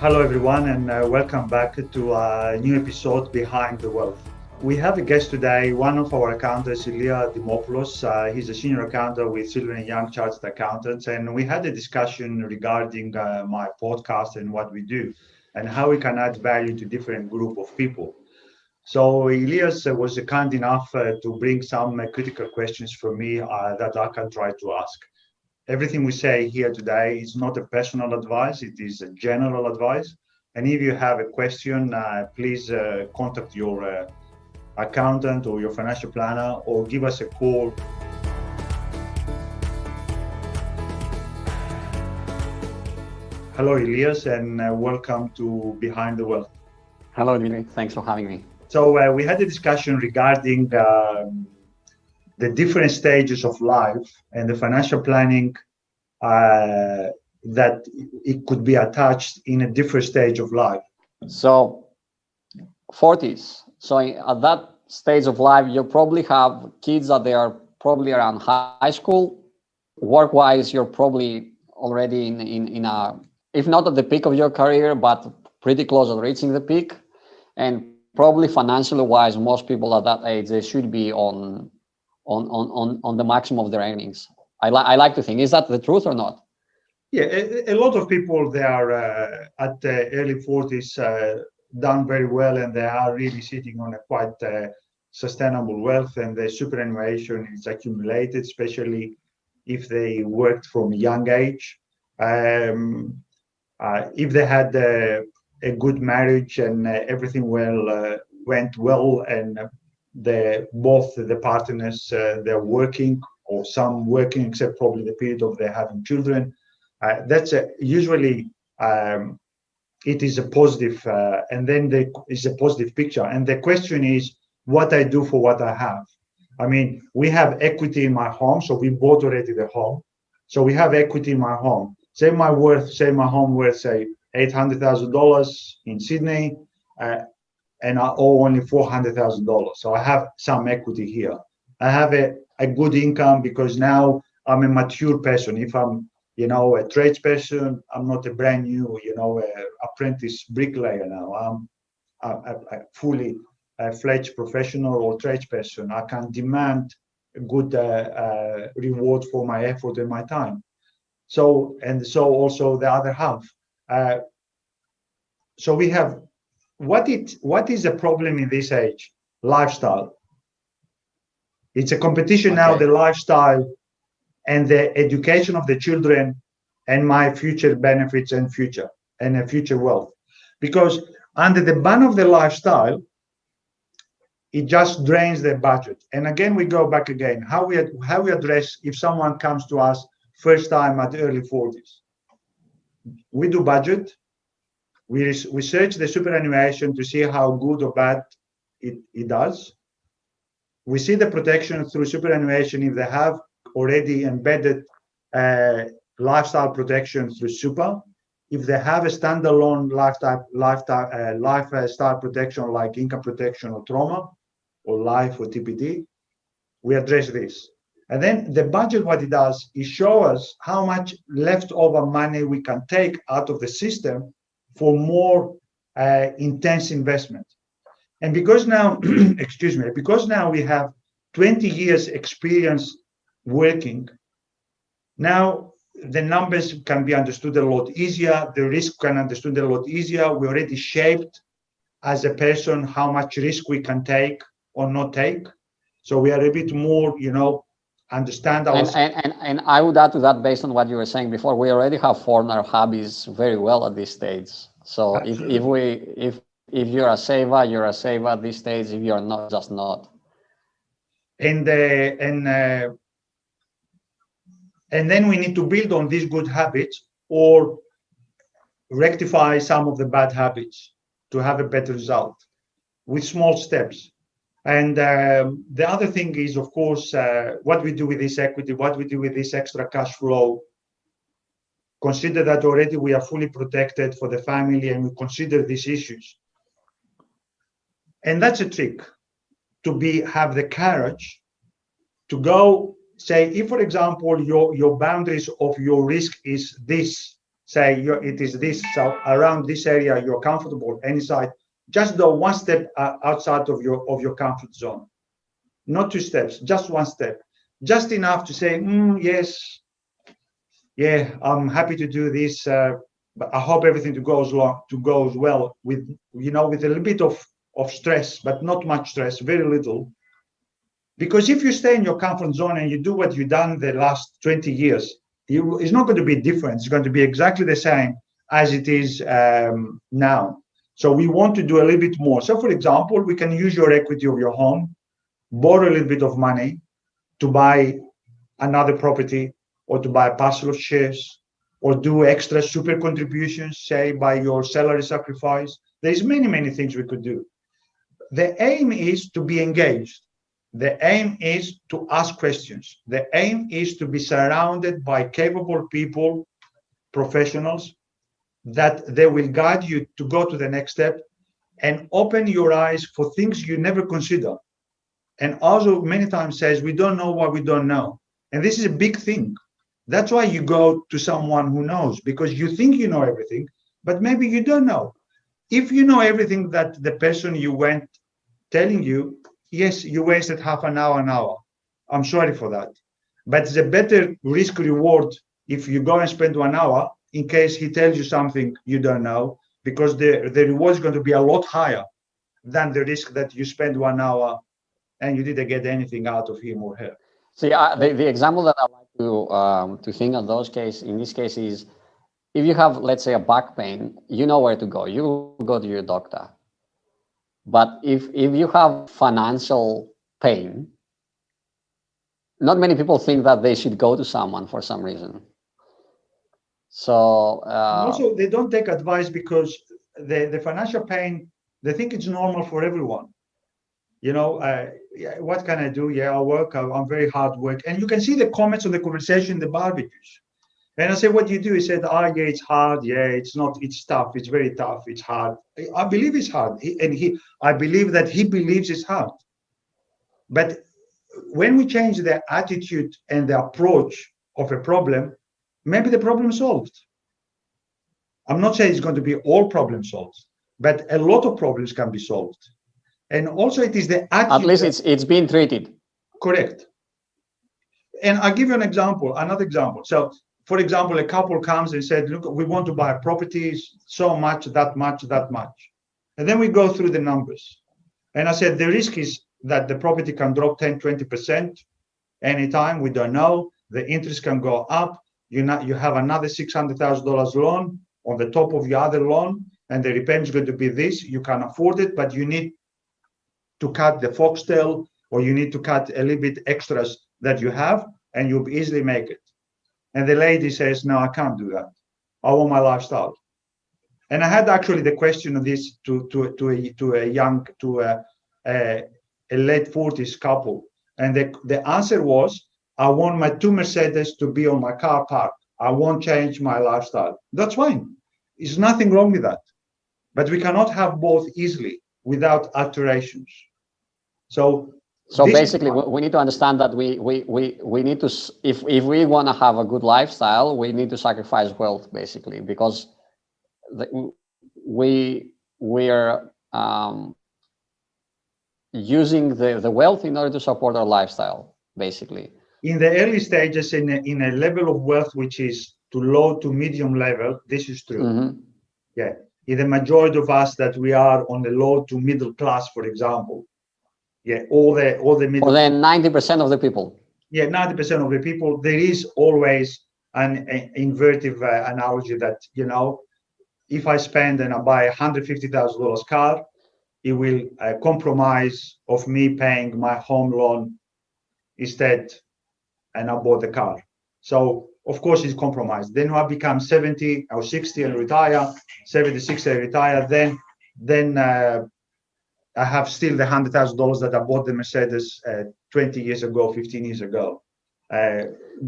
Hello, everyone, and welcome back to a new episode Behind the Wealth. We have a guest today, one of our accountants, Ilya Dimopoulos. He's a senior accountant with Silver and Young Chartered Accountants, and we had a discussion regarding my podcast and what we do and how we can add value to different group of people. So Elias was kind enough to bring some critical questions for me that I can try to ask. Everything we say here today is not a personal advice, it is a general advice. And if you have a question, please contact your accountant or your financial planner or give us a call. Hello, Elias, and welcome to Behind the Wealth. Hello, Dimitri. Thanks for having me. So we had a discussion regarding the different stages of life and the financial planning that it could be attached in a different stage of life. So 40s. So at that stage of life, you probably have kids that they are probably around high school. Work-wise, you're probably already in a, if not at the peak of your career, but pretty close to reaching the peak. And probably financially wise, most people at that age, they should be on the maximum of their earnings. I like to think, is that the truth or not? Yeah, a lot of people, they are at the early 40s, done very well, and they are really sitting on a quite sustainable wealth, and the superannuation is accumulated, especially if they worked from a young age. If they had a good marriage and everything went well, and both the partners they're working, or some working, except probably the period of their having children. That's usually it is a positive, and then there is a positive picture. And the question is, what I do for what I have. I mean, we have equity in my home, so we bought already the home, so we have equity in my home. Say my home worth, say $800,000 in Sydney, and I owe only $400,000. So I have some equity here. I have a good income because now I'm a mature person. If I'm, a tradesperson, I'm not a brand new, apprentice bricklayer now. I'm a fully fledged professional or tradesperson. I can demand a good reward for my effort and my time. So also the other half. So we have, what is the problem in this age? Lifestyle. It's a competition now, the lifestyle and the education of the children and my future benefits and future wealth. Because under the ban of the lifestyle, it just drains the budget. And again, we go back again, how we address if someone comes to us first time at the early 40s. We do budget. We search the superannuation to see how good or bad it does. We see the protection through superannuation if they have already embedded lifestyle protection through super. If they have a standalone lifestyle protection like income protection or trauma or life or TPD, we address this. And then the budget, what it does is show us how much leftover money we can take out of the system for more intense investment. And because now, because now we have 20 years experience working, now the numbers can be understood a lot easier, the risk can be understood a lot easier. We already shaped as a person how much risk we can take or not take. So we are a bit more, understand our... And I would add to that, based on what you were saying before, we already have formed our hobbies very well at this stage. So if you're a saver at this stage. If you're not, just not. And then we need to build on these good habits or rectify some of the bad habits to have a better result with small steps. And the other thing is, of course, what we do with this equity, what we do with this extra cash flow. Consider that already we are fully protected for the family, and we consider these issues. And that's a trick, to have the courage to go say, if, for example, your boundaries of your risk is this, say it is this, so around this area you're comfortable, inside, just go one step outside of your comfort zone. Not 2 steps, just 1 step, just enough to say, yes, yeah, I'm happy to do this, but I hope everything goes well with, with a little bit of stress, but not much stress, very little. Because if you stay in your comfort zone and you do what you've done the last 20 years, it's not going to be different. It's going to be exactly the same as it is now. So we want to do a little bit more. So for example, we can use your equity of your home, borrow a little bit of money to buy another property, or to buy a parcel of shares, or do extra super contributions, say by your salary sacrifice. There's many things we could do. The aim is to be engaged. The aim is to ask questions. The aim is to be surrounded by capable people, professionals, that they will guide you to go to the next step and open your eyes for things you never consider. And also many times says, we don't know what we don't know. And this is a big thing. That's why you go to someone who knows, because you think you know everything, but maybe you don't know. If you know everything that the person you went telling you, yes, you wasted half an hour. I'm sorry for that. But it's a better risk reward if you go and spend 1 hour in case he tells you something you don't know, because the reward is going to be a lot higher than the risk that you spend 1 hour and you didn't get anything out of him or her. See, the example that I like to think of in this case is, if you have, let's say, a back pain, you know where to go. You go to your doctor. But if you have financial pain, not many people think that they should go to someone for some reason. So also, they don't take advice because the financial pain, they think it's normal for everyone. What can I do? Yeah, I work. I'm very hard work. And you can see the comments on the conversation in the barbecues. And I say, what do you do? He said, yeah, it's hard. Yeah, it's not, it's tough. It's very tough. It's hard. I believe it's hard. I believe that he believes it's hard. But when we change the attitude and the approach of a problem, maybe the problem is solved. I'm not saying it's going to be all problems solved, but a lot of problems can be solved. And also it is the attitude. At least it's being treated. Correct. And I'll give you another example. So, for example, a couple comes and said, look, we want to buy properties, so much, that much, that much. And then we go through the numbers. And I said, the risk is that the property can drop 10, 20% anytime. We don't know. The interest can go up. You have another $600,000 loan on the top of your other loan, and the repayment is going to be this. You can afford it, but you need to cut the foxtail, or you need to cut a little bit extras that you have, and you'll easily make it. And the lady says, no, I can't do that. I want my lifestyle. And I had actually the question of this to a late 40s couple. And the answer was, I want my 2 Mercedes to be on my car park. I won't change my lifestyle. That's fine. There's nothing wrong with that. But we cannot have both easily without alterations. So basically, we need to understand that we need to, if we want to have a good lifestyle, we need to sacrifice wealth, basically, because we are using the wealth in order to support our lifestyle, basically. In the early stages, in a level of wealth which is to low to medium level, this is true. Mm-hmm. Yeah, in the majority of us that we are on the low to middle class, for example. Yeah, all the middle. Or then 90% of the people. Yeah, 90% of the people. There is always an invertive analogy that, if I spend and I buy $150,000 car, it will compromise of me paying my home loan instead, and I bought the car. So of course it's compromised. Then when I become 70 or 60 and retire, 70, 60 and retire, then I have still the $100,000 that I bought the Mercedes 20 years ago, 15 years ago,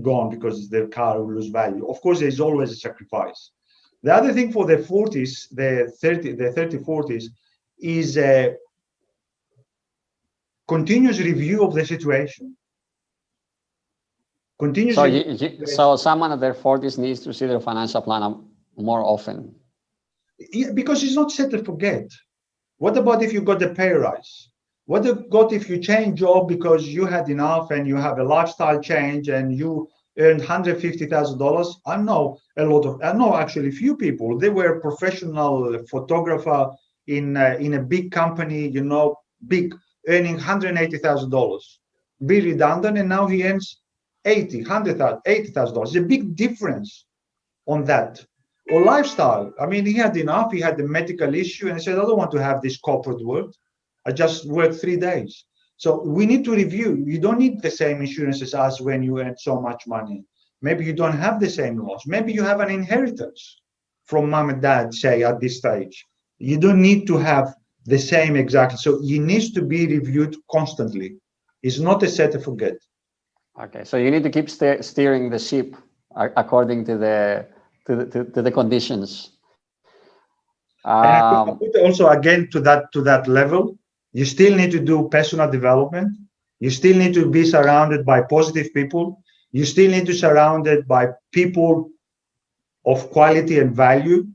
gone because the car will lose value. Of course, there's always a sacrifice. The other thing for the 40s, the 30, 40s, is a continuous review of the situation. So someone at their 40s needs to see their financial plan more often? Yeah, because it's not set to forget. What about if you got a pay rise? What about if you change job because you had enough and you have a lifestyle change and you earned $150,000? I know actually few people. They were professional photographer in a big company, big, earning $180,000. Be redundant, and now he earns $80,000. It's a big difference on that. Or lifestyle. I mean, he had enough. He had a medical issue, and he said, "I don't want to have this corporate world. I just work 3 days." So we need to review. You don't need the same insurances as when you earn so much money. Maybe you don't have the same loss. Maybe you have an inheritance from mom and dad, say, at this stage. You don't need to have the same exactly. So it needs to be reviewed constantly. It's not a set to forget. Okay, so you need to keep steering the ship according to the conditions. And I put also again to that level, you still need to do personal development. You still need to be surrounded by positive people. You still need to surrounded by people of quality and value,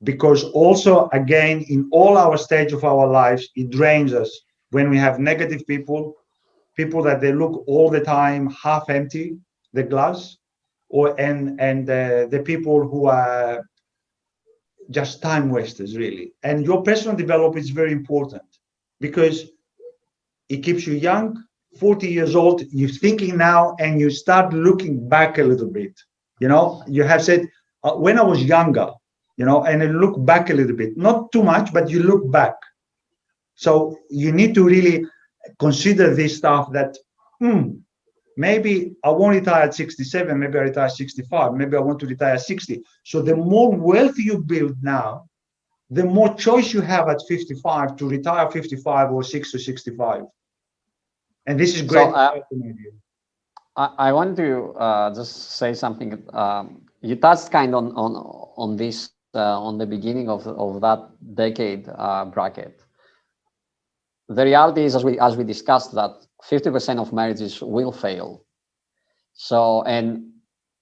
because also again in all our stage of our lives, it drains us when we have negative people that they look all the time half empty, the glass, and the people who are just time wasters, really. And your personal development is very important because it keeps you young. 40 years old, you're thinking now, and you start looking back a little bit. You have said, when I was younger, and I look back a little bit, not too much, but you look back. So you need to really consider this stuff that, maybe I won't retire at 67, maybe I retire at 65, maybe I want to retire at 60. So the more wealth you build now, the more choice you have at 55 to retire 55 or 60 or 65. And this is great. So, I want to just say something. You touched kind on this on the beginning of that decade bracket. The reality is, as we discussed, that 50% of marriages will fail. So, and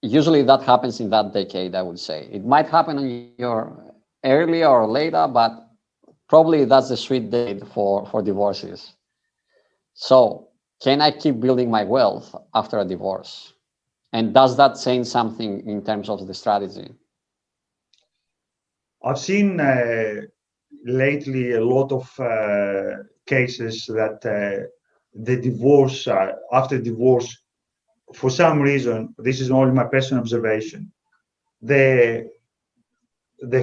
usually that happens in that decade, I would say. It might happen in your earlier or later, but probably that's the sweet date for divorces. So, can I keep building my wealth after a divorce? And does that say something in terms of the strategy? I've seen lately a lot of cases that the divorce, after divorce, for some reason, this is only my personal observation, the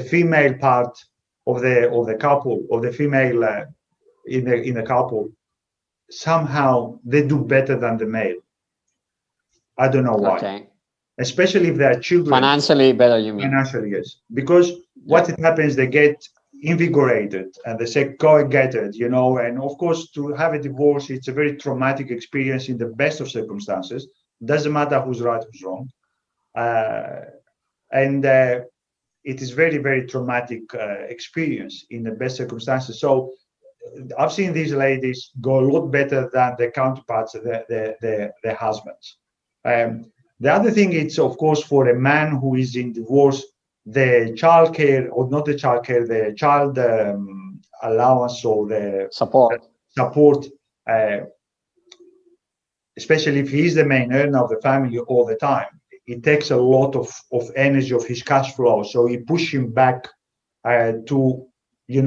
female part of the couple, or the female in the couple, somehow they do better than the male. I don't know why. Okay. Especially if they are children. Financially better, you mean? Financially, yes. Because what it happens, they get invigorated and they say go get it, and of course to have a divorce, it's a very traumatic experience in the best of circumstances. Doesn't matter who's right, who's wrong. And it is very, very traumatic experience in the best circumstances. So I've seen these ladies go a lot better than their counterparts, their husbands. The other thing is, of course, for a man who is in divorce, the child care, or not the child care, the child allowance or the support, especially if he's the main earner of the family all the time, it takes a lot of energy of his cash flow. So you push him back to a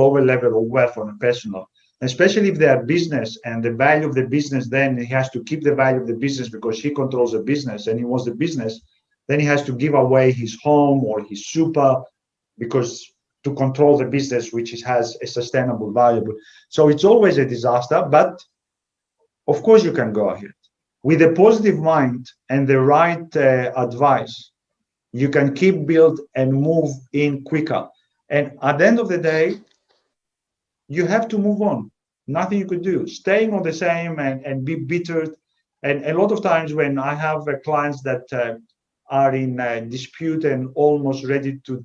lower level of wealth on a personal. Especially if they are business and the value of the business, then he has to keep the value of the business because he controls the business and he wants the business. Then he has to give away his home or his super because to control the business, which has a sustainable value. So it's always a disaster, but of course you can go ahead. With a positive mind and the right advice, you can keep build and move in quicker. And at the end of the day, you have to move on. Nothing you could do. Staying on the same and be bitter. And a lot of times when I have clients that are in dispute and almost ready to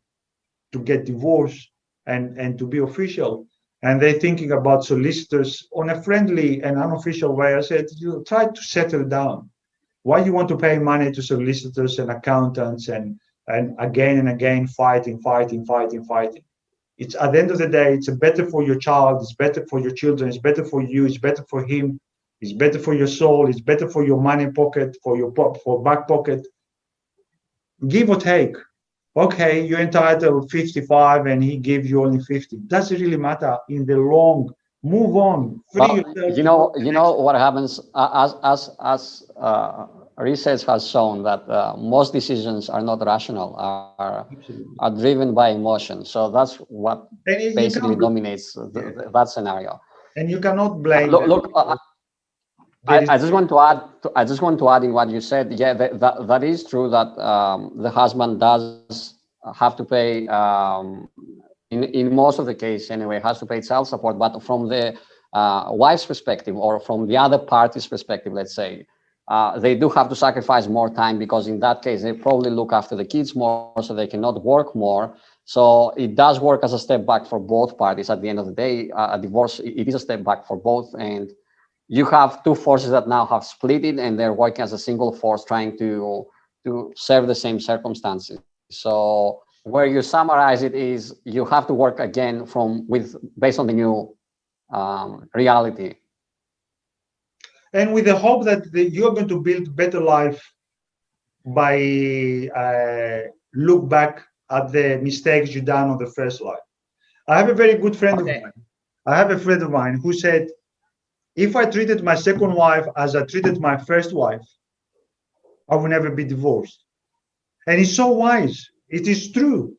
get divorced and to be official, and they're thinking about solicitors on a friendly and unofficial way, I said, you try to settle down. Why you want to pay money to solicitors and accountants and and again, fighting. It's at the end of the day, it's better for your child, it's better for your children, it's better for you, it's better for him, it's better for your soul, it's better for your money pocket, for back pocket. Give or take. Okay, you're entitled 55 and he gives you only 50. Does it really matter in the long? Move on. Well, you know what happens as research has shown that most decisions are not rational, are driven by emotion. So that's what basically dominates that scenario. And you cannot blame. Look, I just want to add. I just want to add in what you said. Yeah, that is true. That the husband does have to pay. In most of the case, anyway, has to pay child support. But from the wife's perspective, or from the other party's perspective, let's say, they do have to sacrifice more time, because in that case, they probably look after the kids more, so they cannot work more. So it does work as a step back for both parties. At the end of the day, a divorce, it is a step back for both, and you have two forces that now have split it, and they're working as a single force, trying to serve the same circumstances. So where you summarize it is, you have to work again based on the new reality, and with the hope that you're going to build better life by look back at the mistakes you done on the first life. I have a very good friend of mine. I have a friend of mine who said, if I treated my second wife as I treated my first wife, I will never be divorced. And he's so wise. It is true.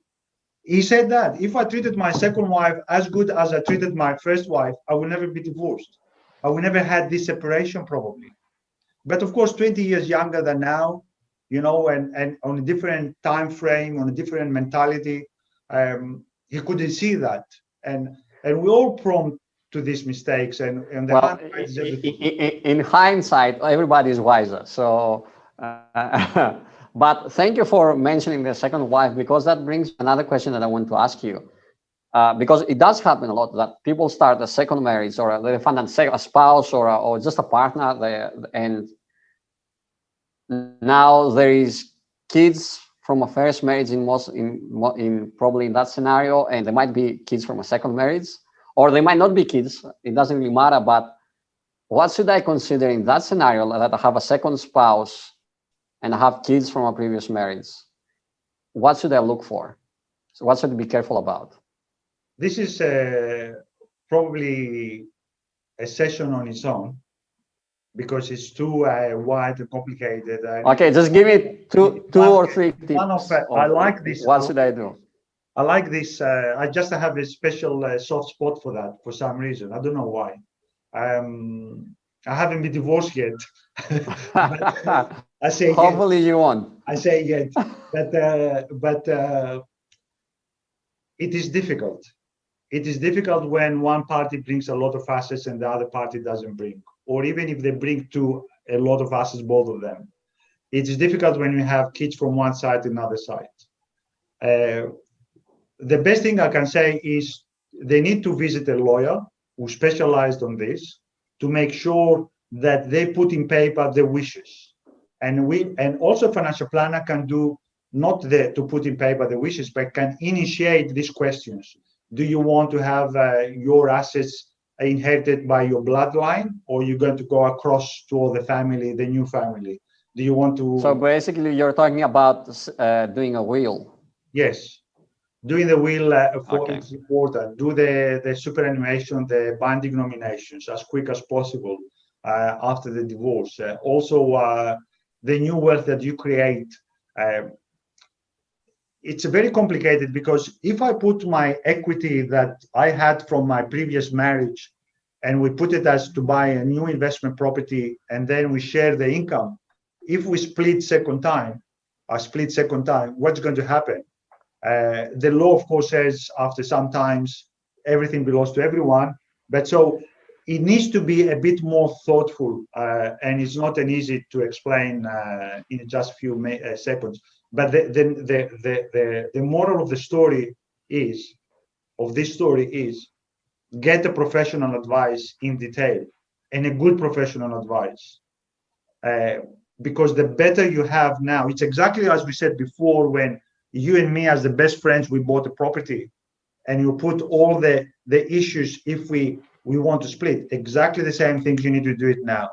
He said that if I treated my second wife as good as I treated my first wife, I will never be divorced. I will never had this separation probably. But of course, 20 years younger than now, and on a different time frame, on a different mentality, he couldn't see that. And we all prone to these mistakes, and well, in hindsight, everybody is wiser. So, but thank you for mentioning the second wife, because that brings another question that I want to ask you. Because it does happen a lot that people start a second marriage, or they find a spouse or just a partner, and now there is kids from a first marriage in probably in that scenario, and there might be kids from a second marriage, or they might not be kids. It doesn't really matter. But what should I consider in that scenario, that I have a second spouse and I have kids from a previous marriage? What should I look for? So what should I be careful about? This is probably a session on its own, because it's too wide and complicated. Okay, just give me two or three tips. I like this. What should I do? I like this. I just have a special soft spot for that for some reason. I don't know why. I haven't been divorced yet. I say hopefully yet. You won't. I say yet, but it is difficult. It is difficult when one party brings a lot of assets and the other party doesn't bring, or even if they bring a lot of assets, both of them. It is difficult when you have kids from one side and another side. The best thing I can say is they need to visit a lawyer who specialized on this, to make sure that they put in paper their wishes. And also a financial planner can do not to put in paper the wishes, but can initiate these questions. Do you want to have your assets inherited by your bloodline, or you're going to go across to the family, the new family? Do you want to? So basically, you're talking about doing a will. Yes, doing the will it's important. Do the superannuation, the binding nominations as quick as possible after the divorce. Also, the new wealth that you create. It's very complicated, because if I put my equity that I had from my previous marriage and we put it as to buy a new investment property, and then we share the income, if we split second time, what's going to happen? The law, of course, says after some times everything belongs to everyone, but so it needs to be a bit more thoughtful, and it's not an easy to explain in just a few seconds. But the moral of the story is, get a professional advice in detail, and a good professional advice. Because the better you have now, it's exactly as we said before, when you and me as the best friends, we bought a property, and you put all the issues if we want to split. Exactly the same thing you need to do it now.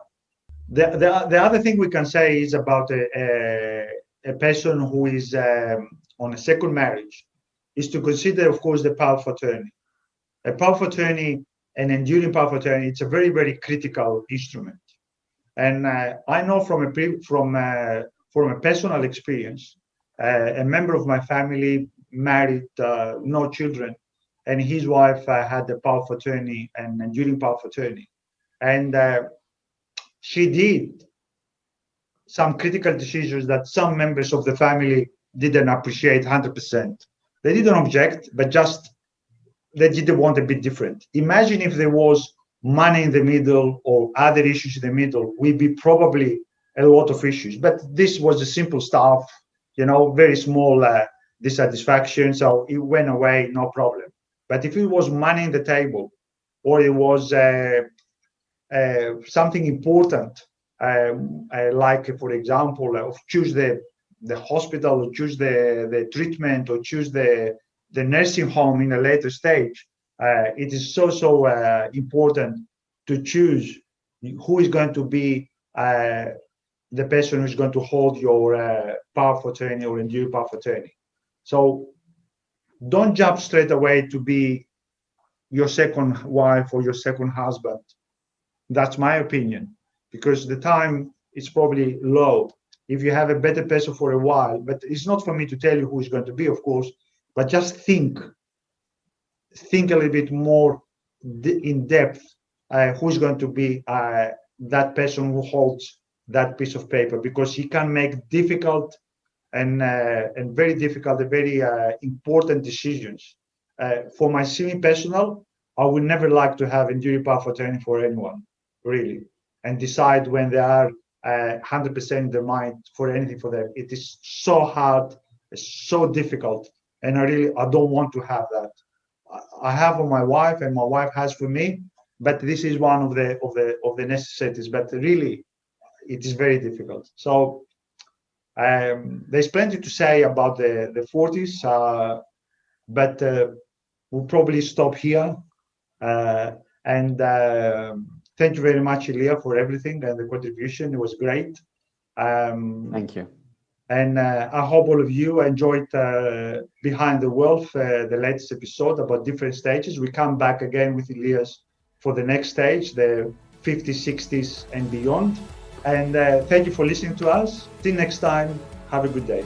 The other thing we can say is about a person who is on a second marriage is to consider, of course, the power of attorney. A power of attorney, an enduring power of attorney, it's a very, very critical instrument. And I know from a personal experience, a member of my family married, no children, and his wife had the power of attorney and enduring power of attorney. And she did some critical decisions that some members of the family didn't appreciate 100%. They didn't object, but just they didn't want a bit different. Imagine if there was money in the middle or other issues in the middle, we'd be probably a lot of issues. But this was a simple stuff, very small dissatisfaction. So it went away, no problem. But if it was money in the table, or it was something important, like, for example, choose the hospital, or choose the treatment, or choose the nursing home in a later stage, it is so important to choose who is going to be the person who's going to hold your power of attorney or enduring power of attorney. So don't jump straight away to be your second wife or your second husband. That's my opinion, because the time is probably low. If you have a better person for a while, but it's not for me to tell you who is going to be, of course, but just think a little bit more in depth who's going to be that person who holds that piece of paper, because he can make difficult and very difficult and very important decisions. For my semi-personal, I would never like to have enduring power of attorney for anyone, really, and decide when they are 100% in their mind for anything for them. It is so hard, it's so difficult, and I don't want to have that. I have for my wife, and my wife has for me, but this is one of the necessities. But really, it is very difficult. So there's plenty to say about the 40s, but we'll probably stop here. And thank you very much, Ilya, for everything and the contribution. It was great. Thank you. And I hope all of you enjoyed Behind the Wealth, the latest episode about different stages. We come back again with Ilias for the next stage, the 50s, 60s, and beyond. And thank you for listening to us. Till next time, have a good day.